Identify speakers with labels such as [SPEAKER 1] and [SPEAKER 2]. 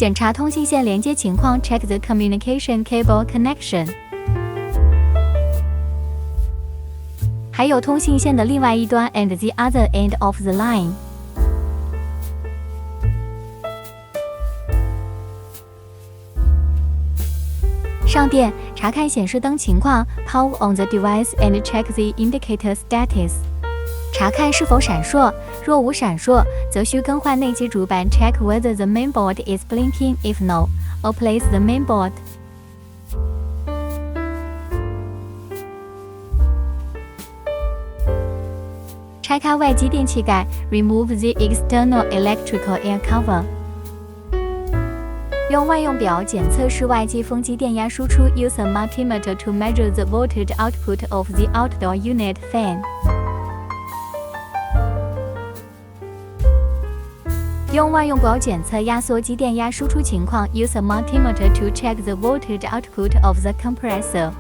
[SPEAKER 1] 检查通信线连接情况 ，check the communication cable connection。还有通信线的另外一端 and the other end of the line。上电，查看显示灯情况 ，power on the device and check the indicator status。查看是否闪烁，若无闪烁，则需更换内接主板 ，check whether the mainboard is blinking. If no, replace the mainboard。拆开外机电器盖 ，remove the external electrical air cover。用万用表检测室外机风机电压输出 ，use a multimeter to measure the voltage output of the outdoor unit fan。用万用表检测压缩机电压输出情况 ，use a multimeter to check the voltage output of the compressor。